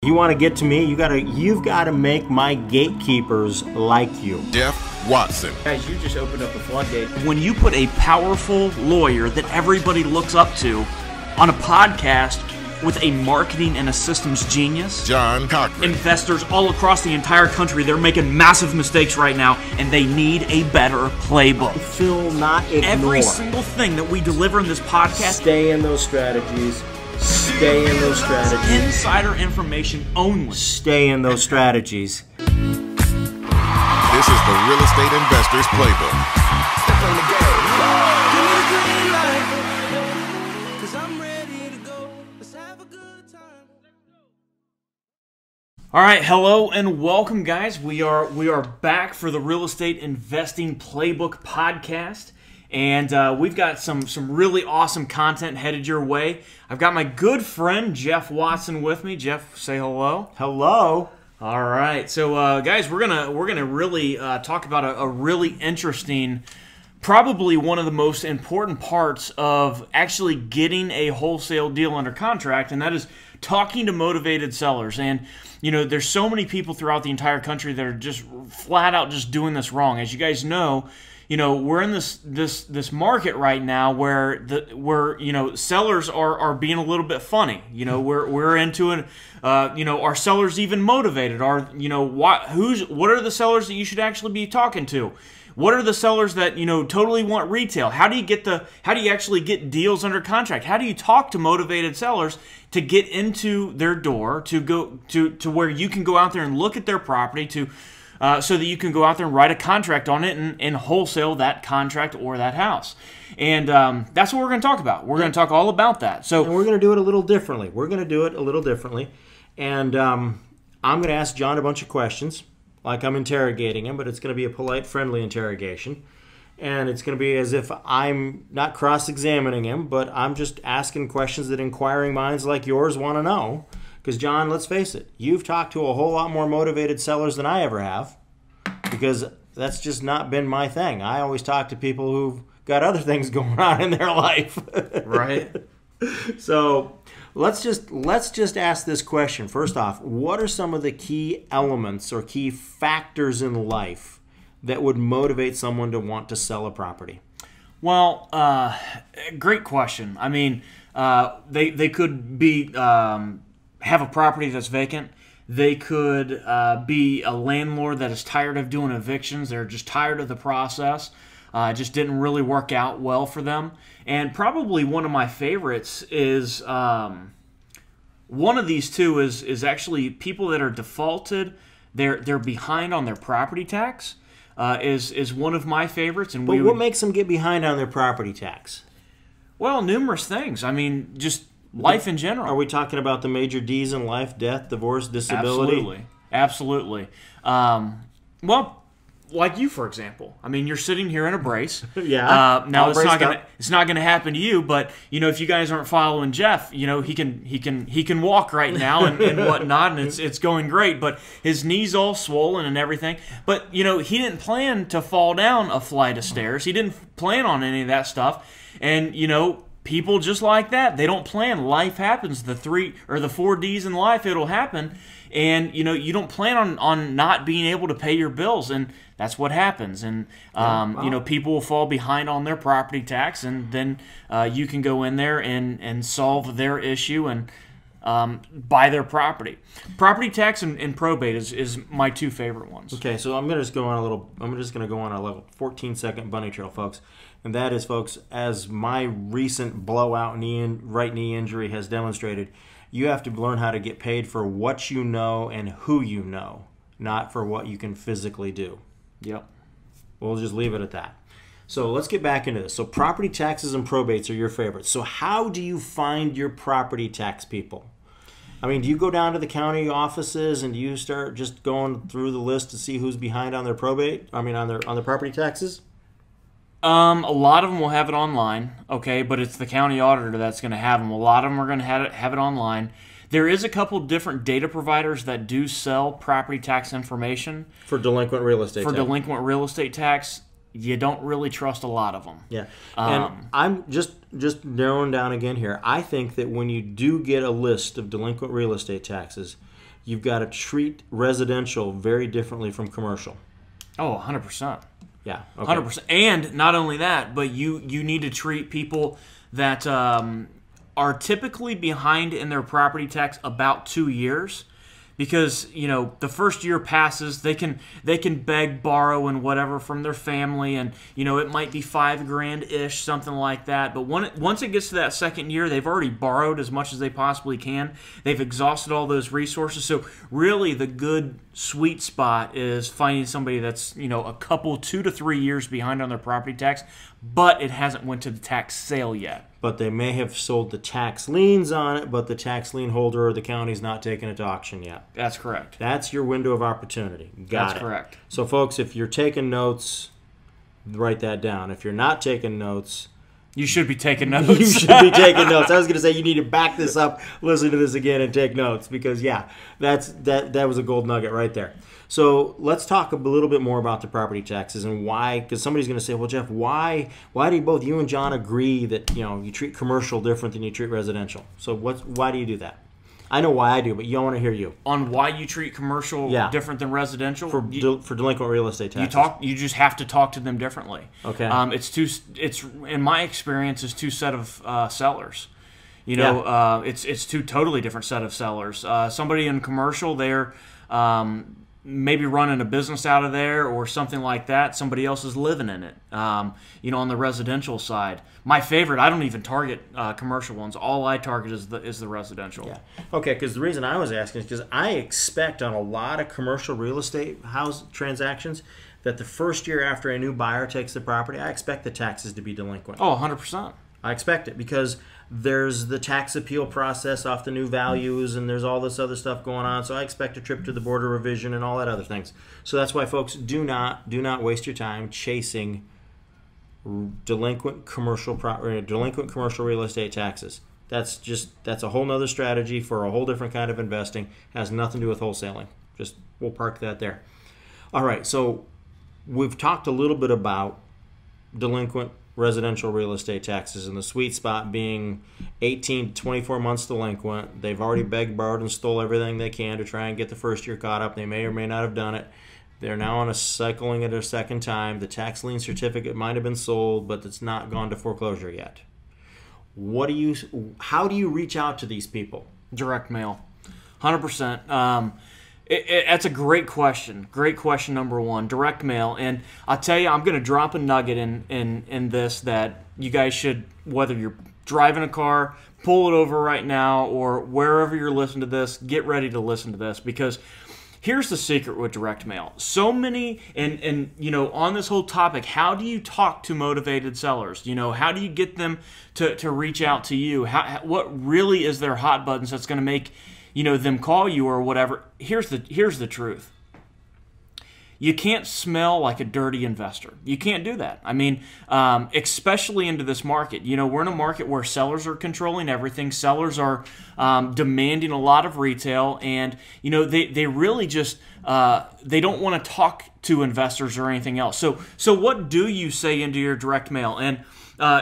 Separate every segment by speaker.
Speaker 1: You want to get to me, you've got to make my gatekeepers like you.
Speaker 2: Jeff Watson.
Speaker 3: Guys, you just opened up the floodgate.
Speaker 4: When you put a powerful lawyer that everybody looks up to on a podcast with a marketing and a systems genius,
Speaker 2: John Cochran.
Speaker 4: investors all across the entire country, they're making massive mistakes right now, and they need a better playbook.
Speaker 1: Phil, not ignore.
Speaker 4: Every single thing that we deliver in this podcast,
Speaker 1: Stay in those strategies. Stay in those strategies.
Speaker 4: insider information only.
Speaker 1: Stay in those strategies.
Speaker 2: This is the Real Estate Investors Playbook.
Speaker 5: Step on the game. Give me the green light, 'cause I'm ready to go. Let's have a good time.
Speaker 4: All right, hello and welcome, guys. We are back for the Real Estate Investing Playbook podcast, and we've got some really awesome content headed your way. I've got my good friend Jeff Watson with me. Jeff, say hello.
Speaker 1: Hello.
Speaker 4: All right, so guys, we're gonna really talk about a really interesting, probably one of the most important parts of actually getting a wholesale deal under contract, and that is talking to motivated sellers. And you know, there's so many people throughout the entire country that are just flat out just doing this wrong. As you guys know, you know, we're in this market right now where sellers are being a little bit funny. You know, we're into it. Are sellers even motivated? What are the sellers that you should actually be talking to? What are the sellers that totally want retail? How do you actually get deals under contract? How do you talk to motivated sellers to get into their door, to go to where you can go out there and look at their property so that you can go out there and write a contract on it and wholesale that contract or that house. And that's what we're going to talk about. We're going to talk all about that.
Speaker 1: And we're going to do it a little differently. And I'm going to ask John a bunch of questions, like I'm interrogating him, but it's going to be a polite, friendly interrogation. And it's going to be as if I'm not cross-examining him, but I'm just asking questions that inquiring minds like yours want to know. Because, John, let's face it, you've talked to a whole lot more motivated sellers than I ever have, because that's just not been my thing. I always talk to people who've got other things going on in their life.
Speaker 4: Right.
Speaker 1: So let's just ask this question. First off, what are some of the key elements or key factors in life that would motivate someone to want to sell a property?
Speaker 4: Well, great question. I mean, they could be have a property that's vacant. They could be a landlord that is tired of doing evictions. They're just tired of the process. It just didn't really work out well for them. And probably one of my favorites is one of these two is actually people that are defaulted. They're behind on their property tax. Is one of my favorites. And
Speaker 1: what makes them get behind on their property tax?
Speaker 4: Well, numerous things. I mean, just life in general.
Speaker 1: Are we talking about the major D's in life? Death, divorce, disability?
Speaker 4: Absolutely. Well, like you, for example. I mean, you're sitting here in a brace.
Speaker 1: Yeah.
Speaker 4: Now it's not gonna happen to you, but if you guys aren't following Jeff, he can walk right now and whatnot, and it's going great. But his knee's all swollen and everything. But he didn't plan to fall down a flight of stairs. He didn't plan on any of that stuff. And people just like that, they don't plan. Life happens. The 3 or the 4 D's in life, it'll happen. And you don't plan on not being able to pay your bills, and that's what happens. And people will fall behind on their property tax, and then you can go in there and solve their issue and buy their property. Property tax and probate is my 2 favorite ones.
Speaker 1: Okay, so I'm just going to go on a little 14-second bunny trail, folks. And that is, folks, as my recent blowout right knee injury has demonstrated, you have to learn how to get paid for what you know and who you know, not for what you can physically do.
Speaker 4: Yep.
Speaker 1: We'll just leave it at that. So let's get back into this. So property taxes and probates are your favorites. So how do you find your property tax people? I mean, do you go down to the county offices and do you start just going through the list to see who's behind on their probate? I mean, on their property taxes?
Speaker 4: A lot of them will have it online, okay, but it's the county auditor that's going to have them. A lot of them are going to have it online. There is a couple different data providers that do sell property tax information.
Speaker 1: For delinquent real estate tax.
Speaker 4: For delinquent real estate tax, you don't really trust a lot of them.
Speaker 1: Yeah, and I'm just narrowing down again here. I think that when you do get a list of delinquent real estate taxes, you've got to treat residential very differently from commercial.
Speaker 4: Oh, 100%.
Speaker 1: Yeah, okay.
Speaker 4: 100%. And not only that, but you need to treat people that are typically behind in their property tax about 2 years. Because, you know, the first year passes, they can beg, borrow, and whatever from their family, and, you know, it might be $5,000-ish, something like that. But once it gets to that second year, they've already borrowed as much as they possibly can. They've exhausted all those resources. So really, the good sweet spot is finding somebody that's, you know, a couple 2 to 3 years behind on their property tax, but it hasn't went to the tax sale yet.
Speaker 1: But they may have sold the tax liens on it, but the tax lien holder or the county's not taking it to auction yet.
Speaker 4: That's correct.
Speaker 1: That's your window of opportunity.
Speaker 4: That's correct.
Speaker 1: So, folks, if you're taking notes, write that down. If you're not taking notes,
Speaker 4: you should be taking notes.
Speaker 1: you should be taking notes. I was going to say you need to back this up, listen to this again, and take notes because, yeah, that was a gold nugget right there. So let's talk a little bit more about the property taxes and why. Because somebody's going to say, "Well, Jeff, why do both you and John agree that you treat commercial different than you treat residential?" So why do you do that? I know why I do, but I want to hear you
Speaker 4: on why you treat commercial different than residential
Speaker 1: for delinquent real estate taxes.
Speaker 4: You just have to talk to them differently.
Speaker 1: Okay.
Speaker 4: It's in my experience, it's two set of sellers. You know, it's two totally different set of sellers. Somebody in commercial, they're maybe running a business out of there or something like that. Somebody else is living in it. You know, on the residential side, my favorite, I don't even target commercial ones. All I target is the residential.
Speaker 1: Yeah. Okay, because the reason I was asking is because I expect on a lot of commercial real estate house transactions that the first year after a new buyer takes the property, I expect the taxes to be delinquent.
Speaker 4: Oh, 100%.
Speaker 1: I expect it because there's the tax appeal process off the new values and there's all this other stuff going on. So I expect a trip to the Board of Revision and all that other things. So that's why, folks, do not waste your time chasing delinquent commercial real estate taxes. That's a whole nother strategy for a whole different kind of investing. Has nothing to do with wholesaling. We'll park that there. All right, so we've talked a little bit about delinquent residential real estate taxes and the sweet spot being 18 to 24 months delinquent. They've already begged, borrowed, and stole everything they can to try and get the first year caught up. They may or may not have done it. They're now on cycling it a second time. The tax lien certificate might have been sold, but it's not gone to foreclosure yet. How do you reach out to these people?
Speaker 4: Direct mail, 100%. That's a great question. Great question, number one. Direct mail. And I'll tell you, I'm going to drop a nugget in this that you guys should, whether you're driving a car, pull it over right now, or wherever you're listening to this, get ready to listen to this. Because here's the secret with direct mail. So many, and you know, on this whole topic, how do you talk to motivated sellers? You know, how do you get them to reach out to you? What really is their hot buttons that's going to make them call you or whatever? Here's the truth. You can't smell like a dirty investor. You can't do that. I mean, especially into this market. You know, we're in a market where sellers are controlling everything. Sellers are demanding a lot of retail, and they really just they don't want to talk to investors or anything else. So what do you say into your direct mail? And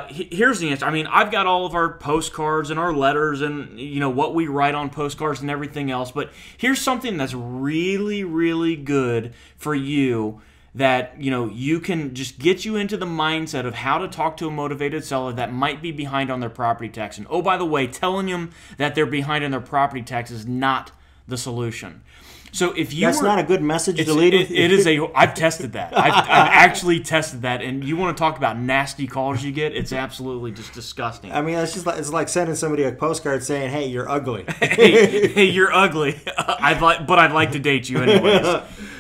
Speaker 4: here's the answer. I mean, I've got all of our postcards and our letters and, what we write on postcards and everything else. But here's something that's really, really good for you that, you can just get you into the mindset of how to talk to a motivated seller that might be behind on their property tax. And, oh, by the way, telling them that they're behind on their property tax is not the solution. So if you
Speaker 1: That's not a good message to lead with.
Speaker 4: It is I've tested that. I've actually tested that, and you want to talk about nasty calls you get? It's absolutely just disgusting.
Speaker 1: I mean, it's like sending somebody a postcard saying, "Hey, you're ugly."
Speaker 4: hey, you're ugly. I'd like to date you anyways.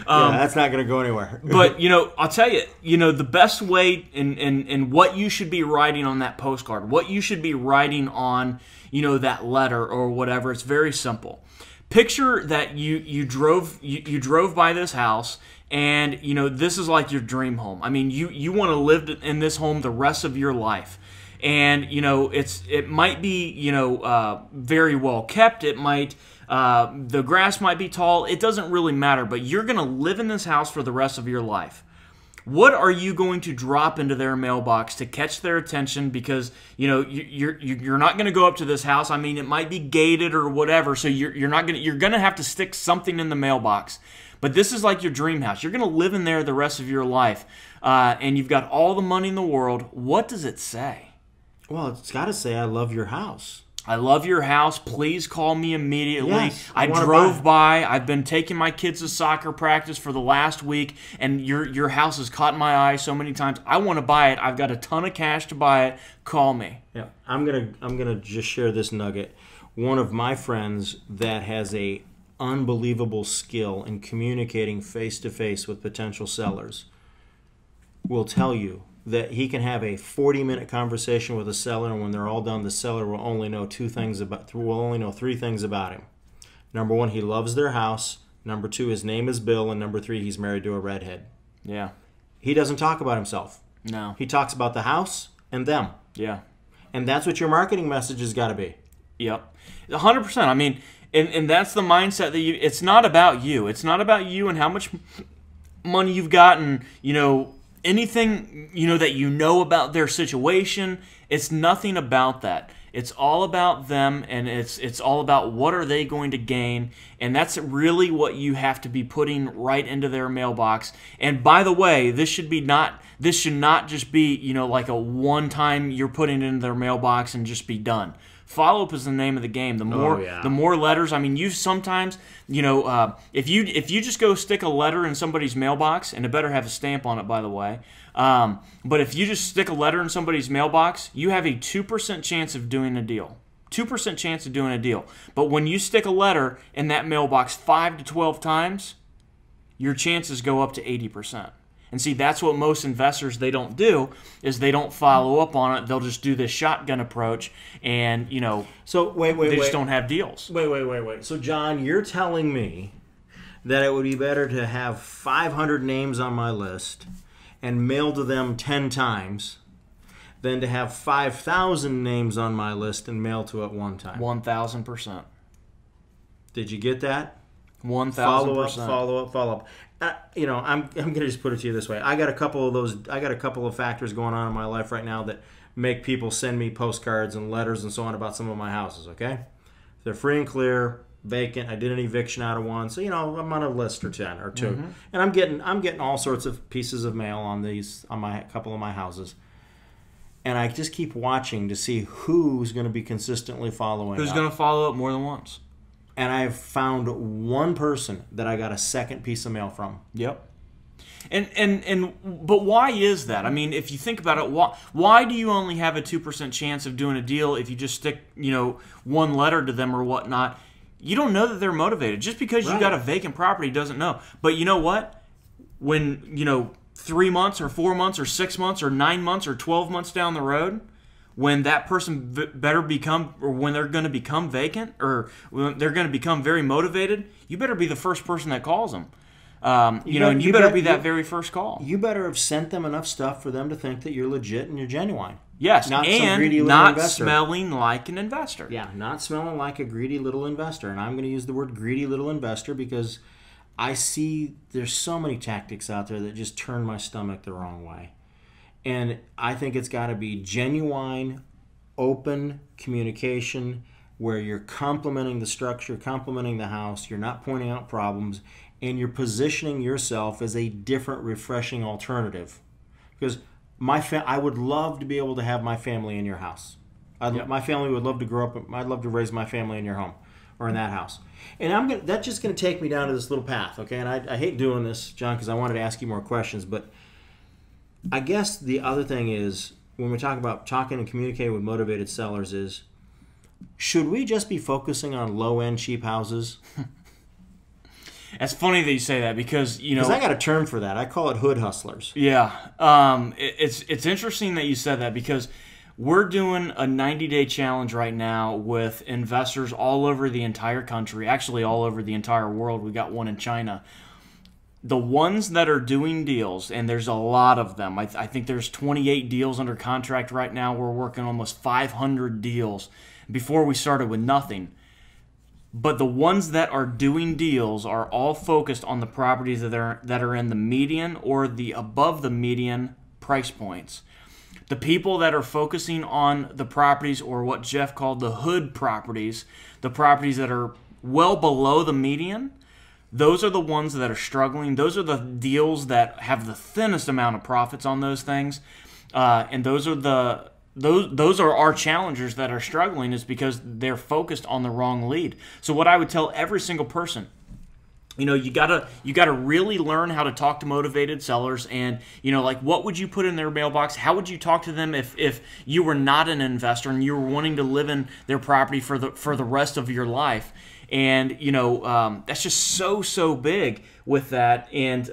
Speaker 1: That's not going to go anywhere.
Speaker 4: But I'll tell you, the best way in what you should be writing on that postcard, what you should be writing on, that letter or whatever. It's very simple. Picture that you drove by this house, and this is like your dream home. I mean, you want to live in this home the rest of your life, and it might be very well kept. It might the grass might be tall. It doesn't really matter, but you're gonna live in this house for the rest of your life. What are you going to drop into their mailbox to catch their attention? Because you're not going to go up to this house. I mean, it might be gated or whatever, so you're going to have to stick something in the mailbox. But this is like your dream house. You're going to live in there the rest of your life, and you've got all the money in the world. What does it say?
Speaker 1: Well, it's got to say, I love your house.
Speaker 4: I love your house. Please call me immediately.
Speaker 1: Yes,
Speaker 4: I
Speaker 1: wanna
Speaker 4: drove by. I've been taking my kids to soccer practice for the last week, and your house has caught my eye so many times. I want to buy it. I've got a ton of cash to buy it. Call me.
Speaker 1: Yeah, I'm gonna just share this nugget. One of my friends that has a unbelievable skill in communicating face to face with potential sellers will tell you that he can have a 40-minute conversation with a seller, and when they're all done, the seller will only know three things about him. Number one, he loves their house. Number two, his name is Bill, and number three, he's married to a redhead.
Speaker 4: Yeah.
Speaker 1: He doesn't talk about himself.
Speaker 4: No.
Speaker 1: He talks about the house and them.
Speaker 4: Yeah.
Speaker 1: And that's what your marketing message has got to be.
Speaker 4: Yep. 100%. I mean, and that's the mindset that it's not about you. It's not about you and how much money you've got and, anything, that you know about their situation. It's nothing about that. It's all about them, and it's all about what are they going to gain, and that's really what you have to be putting right into their mailbox. And by the way, this should not just be, like a one-time you're putting it into their mailbox and just be done. Follow-up is the name of the game. The more letters. I mean, you sometimes, if you just go stick a letter in somebody's mailbox, and it better have a stamp on it, by the way. But if you just stick a letter in somebody's mailbox, you have a 2% chance of doing a deal. 2% chance of doing a deal. But when you stick a letter in that mailbox 5 to 12 times, your chances go up to 80%. And see, that's what most investors, they don't do, is they don't follow up on it. They'll just do this shotgun approach, and,
Speaker 1: So
Speaker 4: they just don't have deals.
Speaker 1: Wait. So, John, you're telling me that it would be better to have 500 names on my list and mail to them 10 times than to have 5,000 names on my list and mail to it one time.
Speaker 4: 1,000%.
Speaker 1: Did you get that?
Speaker 4: 1,000%.
Speaker 1: Follow up. I'm going to just put it to you this way. I got a couple of factors going on in my life right now that make people send me postcards and letters and so on about some of my houses, okay? They're free and clear, vacant. I did an eviction out of one, so I'm on a list or 10 or 2. Mm-hmm. And I'm getting all sorts of pieces of mail on my couple of my houses. And I just keep watching to see who's going to be consistently following up.
Speaker 4: Who's going to follow up more than once?
Speaker 1: And I've found one person that I got a second piece of mail from.
Speaker 4: Yep. But why is that? I mean, if you think about it, why do you only have a 2% chance of doing a deal if you just stick, one letter to them or whatnot? You don't know that they're motivated. Just because you got a vacant property doesn't know. But you know what? When, 3 months or 4 months or 6 months or 9 months or 12 months down the road, when that person when they're going to become vacant or when they're going to become very motivated, you better be the first person that calls them. You better be that very first call.
Speaker 1: You better have sent them enough stuff for them to think that you're legit and you're genuine.
Speaker 4: Yes,
Speaker 1: not
Speaker 4: and
Speaker 1: some greedy little
Speaker 4: not
Speaker 1: investor.
Speaker 4: smelling like an investor.
Speaker 1: Yeah, not smelling like a greedy little investor. And I'm going to use the word greedy little investor because I see there's so many tactics out there that just turn my stomach the wrong way. And I think it's got to be genuine, open communication where you're complimenting the structure, complimenting the house, you're not pointing out problems, and you're positioning yourself as a different, refreshing alternative. Because I would love to be able to have my family in your house. My family would love to grow up. I'd love to raise my family in your home or in that house. And that's just going to take me down to this little path, okay? And I hate doing this, John, because I wanted to ask you more questions, but I guess the other thing is, when we talk about talking and communicating with motivated sellers is, should we just be focusing on low-end cheap houses?
Speaker 4: It's funny that you say that because,
Speaker 1: Because I got a term for that. I call it hood hustlers.
Speaker 4: Yeah. It's interesting that you said that because we're doing a 90-day challenge right now with investors all over the entire country, actually all over the entire world. We got one in China. The ones that are doing deals, and there's a lot of them. I think there's 28 deals under contract right now. We're working almost 500 deals. Before we started with nothing. But the ones that are doing deals are all focused on the properties that are in the median or the above the median price points. The people that are focusing on the properties, or what Jeff called the hood properties, the properties that are well below the median, those are the ones that are struggling. Those are the deals that have the thinnest amount of profits on those things, and those are our challengers that are struggling, is because they're focused on the wrong lead. So what I would tell every single person, you gotta really learn how to talk to motivated sellers, and like, what would you put in their mailbox? How would you talk to them if you were not an investor and you were wanting to live in their property for the rest of your life? And that's just so big with that, and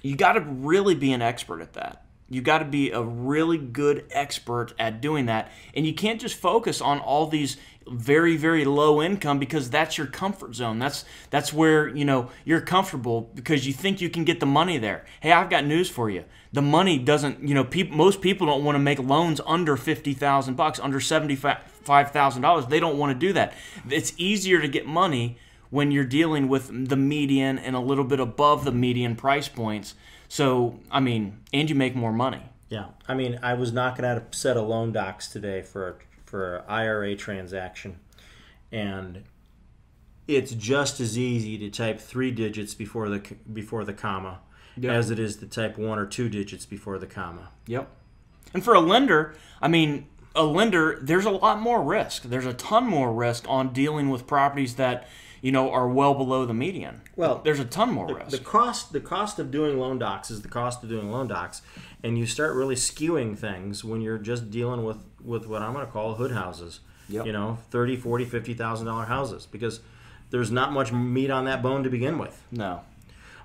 Speaker 4: you got to really be an expert at that. You got to be a really good expert at doing that, and you can't just focus on all these very, very low income, because that's your comfort zone. That's where you're comfortable because you think you can get the money there. Hey, I've got news for you. The money doesn't. Most people don't want to make loans under $50,000, under $75,000. They don't want to do that. It's easier to get money when you're dealing with the median and a little bit above the median price points. So, and you make more money.
Speaker 1: Yeah. I was knocking out a set of loan docs today for an IRA transaction, and it's just as easy to type 3 digits before the comma as it is to type 1 or 2 digits before the comma.
Speaker 4: Yep. And for a lender, there's a lot more risk. There's a ton more risk on dealing with properties that are well below the median. Well, there's a ton more risk.
Speaker 1: The cost of doing loan docs is the cost of doing loan docs, and you start really skewing things when you're just dealing with what I'm going to call hood houses. Yep. $30,000, $40,000, $50,000 houses, because there's not much meat on that bone to begin with.
Speaker 4: No.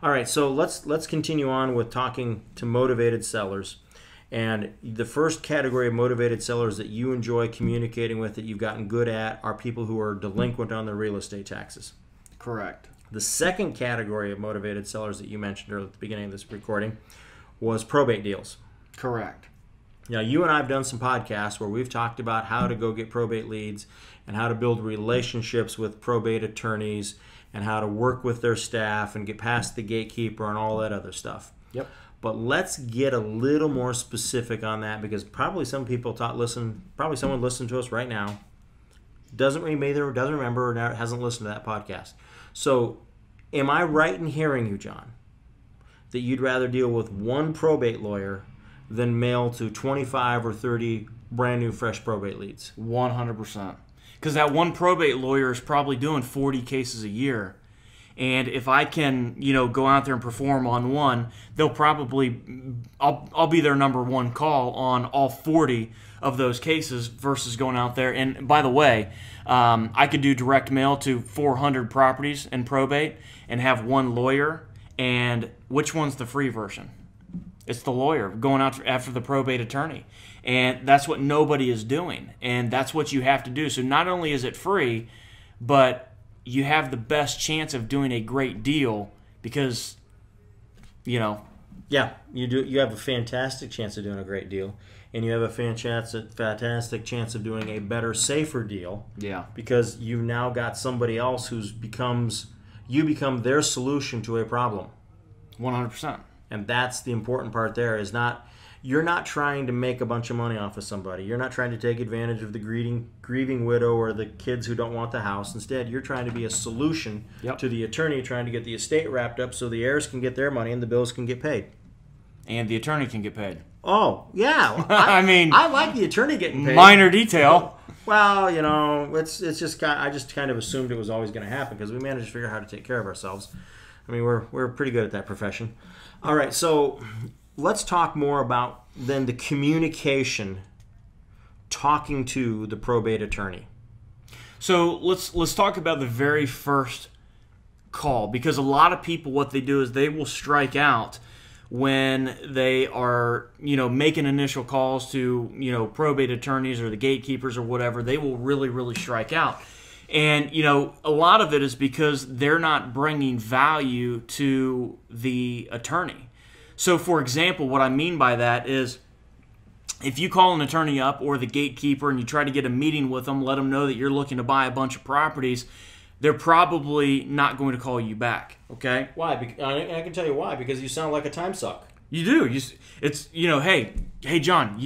Speaker 1: All right, so let's continue on with talking to motivated sellers. And the first category of motivated sellers that you enjoy communicating with, that you've gotten good at, are people who are delinquent on their real estate taxes.
Speaker 4: Correct.
Speaker 1: The second category of motivated sellers that you mentioned earlier at the beginning of this recording was probate deals.
Speaker 4: Correct.
Speaker 1: Now, you and I have done some podcasts where we've talked about how to go get probate leads and how to build relationships with probate attorneys and how to work with their staff and get past the gatekeeper and all that other stuff.
Speaker 4: Yep.
Speaker 1: But let's get a little more specific on that, because probably some people probably someone listening to us right now doesn't remember or hasn't listened to that podcast. So am I right in hearing you, John, that you'd rather deal with one probate lawyer than mail to 25 or 30 brand new fresh probate leads?
Speaker 4: 100%. Because that one probate lawyer is probably doing 40 cases a year. And if I can, go out there and perform on one, I'll be their number one call on all 40 of those cases, versus going out there. And by the way, I could do direct mail to 400 properties in probate and have one lawyer. And which one's the free version? It's the lawyer going out after the probate attorney. And that's what nobody is doing. And that's what you have to do. So not only is it free, but you have the best chance of doing a great deal, because,
Speaker 1: Yeah, you do. You have a fantastic chance of doing a great deal, and you have a fantastic chance of doing a better, safer deal.
Speaker 4: Yeah.
Speaker 1: Because you've now got somebody else you become their solution to a problem.
Speaker 4: 100%.
Speaker 1: And that's the important part there, is you're not trying to make a bunch of money off of somebody. You're not trying to take advantage of the grieving widow or the kids who don't want the house. Instead, you're trying to be a solution to the attorney trying to get the estate wrapped up so the heirs can get their money and the bills can get paid.
Speaker 4: And the attorney can get paid.
Speaker 1: Oh, yeah. I like the attorney getting paid.
Speaker 4: Minor detail.
Speaker 1: Well, it's just I just kind of assumed it was always going to happen, because we managed to figure out how to take care of ourselves. We're pretty good at that profession. All right, so let's talk more about then the communication, talking to the probate attorney.
Speaker 4: So let's talk about the very first call, because a lot of people, what they do is they will strike out when they are making initial calls to probate attorneys or the gatekeepers or whatever. They will really strike out. And, a lot of it is because they're not bringing value to the attorney. So, for example, what I mean by that is if you call an attorney up or the gatekeeper and you try to get a meeting with them, let them know that you're looking to buy a bunch of properties, they're probably not going to call you back. Okay?
Speaker 1: Why? I can tell you why. Because you sound like a time suck.
Speaker 4: You do. It's hey John,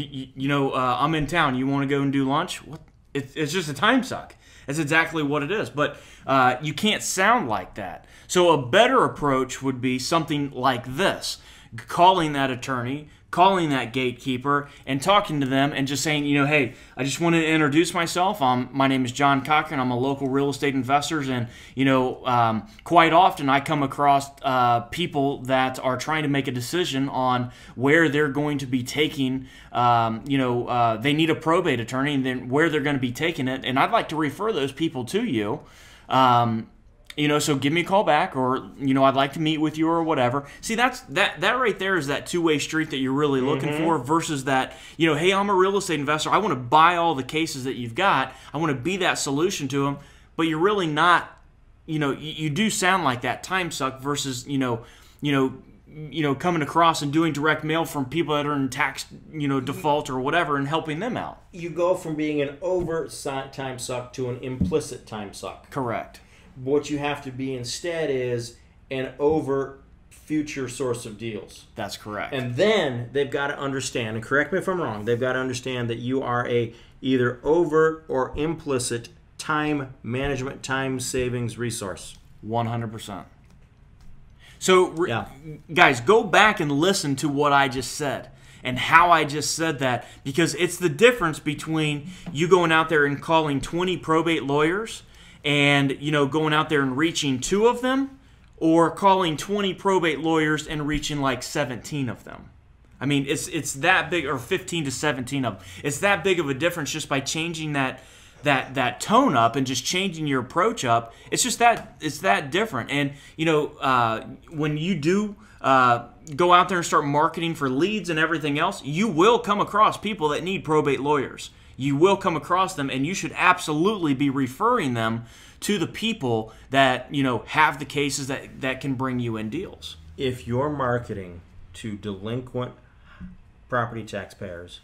Speaker 4: I'm in town. You want to go and do lunch? What? It's just a time suck. That's exactly what it is. But you can't sound like that. So a better approach would be something like this: calling that attorney, calling that gatekeeper, and talking to them and just saying, hey, I just wanted to introduce myself. My name is John Cochran. I'm a local real estate investor, and quite often I come across people that are trying to make a decision on where they're going to be taking. They need a probate attorney, and then where they're going to be taking it. And I'd like to refer those people to you. So give me a call back, or I'd like to meet with you, or whatever. See, that right there is that two-way street that you're really looking for, versus that, hey, I'm a real estate investor. I want to buy all the cases that you've got. I want to be that solution to them, but you're really not. You do sound like that time suck versus coming across and doing direct mail from people that are in tax default or whatever and helping them out.
Speaker 1: You go from being an overt time suck to an implicit time suck.
Speaker 4: Correct.
Speaker 1: What you have to be instead is an overt future source of deals.
Speaker 4: That's correct.
Speaker 1: And then they've got to understand, and correct me if I'm wrong, they've got to understand that you are a either overt or implicit time management, time savings resource.
Speaker 4: 100%. So, guys, go back and listen to what I just said and how I just said that, because it's the difference between you going out there and calling 20 probate lawyers and going out there and reaching 2 of them, or calling 20 probate lawyers and reaching like 17 of them. I mean, it's that big, or 15 to 17 of them. It's that big of a difference just by changing that tone up and just changing your approach up. It's just that different. And when you do go out there and start marketing for leads and everything else, you will come across people that need probate lawyers. You will come across them, and you should absolutely be referring them to the people that have the cases that can bring you in deals.
Speaker 1: If you're marketing to delinquent property taxpayers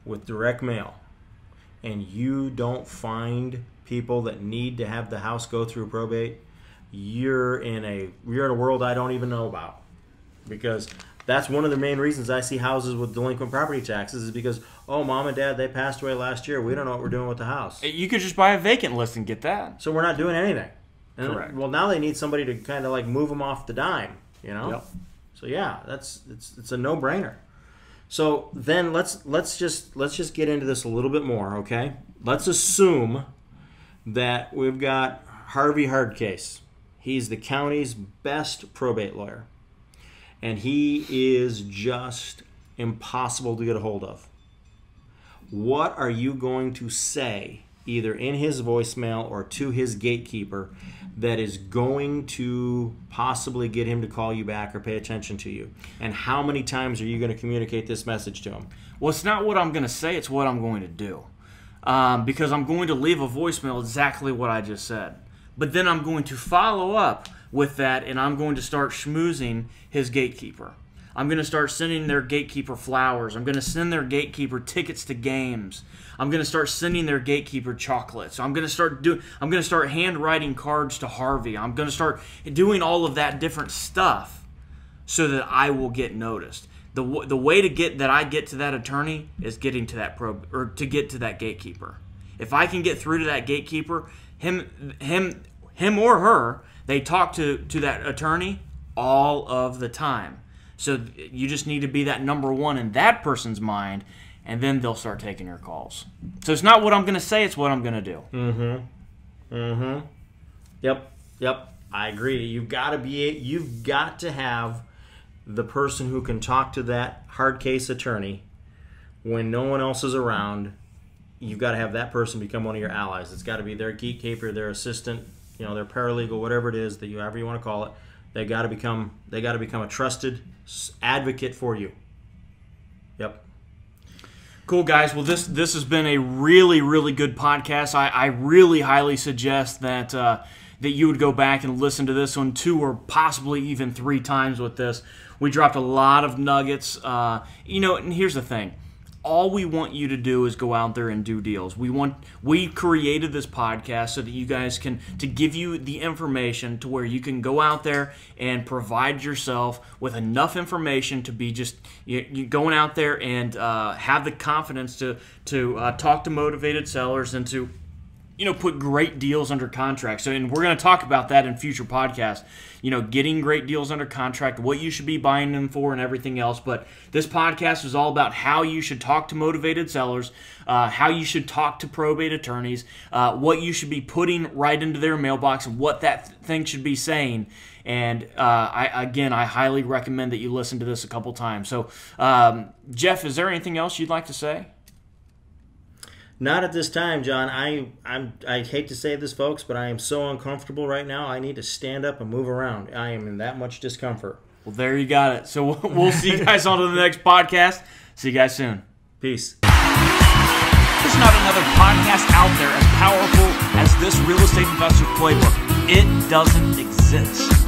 Speaker 1: with direct mail, and you don't find people that need to have the house go through probate, you're in a world I don't even know about. Because that's one of the main reasons I see houses with delinquent property taxes, is because, oh, mom and dad, they passed away last year. We don't know what we're doing with the house.
Speaker 4: You could just buy a vacant list and get that.
Speaker 1: So we're not doing anything. And,
Speaker 4: correct.
Speaker 1: Well, now they need somebody to kind of like move them off the dime,
Speaker 4: Yep.
Speaker 1: So yeah, it's a no-brainer. So then let's just get into this a little bit more, okay? Let's assume that we've got Harvey Hardcase. He's the county's best probate lawyer. And he is just impossible to get a hold of. What are you going to say, either in his voicemail or to his gatekeeper, that is going to possibly get him to call you back or pay attention to you? And how many times are you going to communicate this message to him?
Speaker 4: Well, it's not what I'm going to say, it's what I'm going to do. Because I'm going to leave a voicemail exactly what I just said. But then I'm going to follow up with that, and I'm going to start schmoozing his gatekeeper. I'm going to start sending their gatekeeper flowers. I'm going to send their gatekeeper tickets to games. I'm going to start sending their gatekeeper chocolates. I'm going to start handwriting cards to Harvey. I'm going to start doing all of that different stuff so that I will get noticed. The way to get to that attorney is getting to that to get to that gatekeeper. If I can get through to that gatekeeper, him or her, they talk to that attorney all of the time. So you just need to be that number one in that person's mind, and then they'll start taking your calls. So it's not what I'm going to say, it's what I'm going to do.
Speaker 1: Yep. I agree. You've got to have the person who can talk to that hard case attorney when no one else is around. You've got to have that person become one of your allies. It's got to be their gatekeeper, their assistant, their paralegal, whatever it is that however you want to call it. They got to become a trusted advocate for you. Yep.
Speaker 4: Cool, guys. Well, this has been a really, really good podcast. I really highly suggest that you would go back and listen to this one 2 or possibly even 3 times with this. We dropped a lot of nuggets. And here's the thing. all we want you to do is go out there and do deals. We created this podcast so that you guys to give you the information to where you can go out there and provide yourself with enough information to be just you going out there and have the confidence to talk to motivated sellers and to put great deals under contract. So, and we're going to talk about that in future podcasts. Getting great deals under contract, what you should be buying them for, and everything else. But this podcast is all about how you should talk to motivated sellers, how you should talk to probate attorneys, what you should be putting right into their mailbox, and what that thing should be saying. And I highly recommend that you listen to this a couple times. So, Jeff, is there anything else you'd like to say?
Speaker 1: Not at this time, John. I hate to say this, folks, but I am so uncomfortable right now. I need to stand up and move around. I am in that much discomfort.
Speaker 4: Well, there you got it. So we'll see you guys on to the next podcast. See you guys soon.
Speaker 1: Peace.
Speaker 4: There's not another podcast out there as powerful as this Real Estate Investor Playbook. It doesn't exist.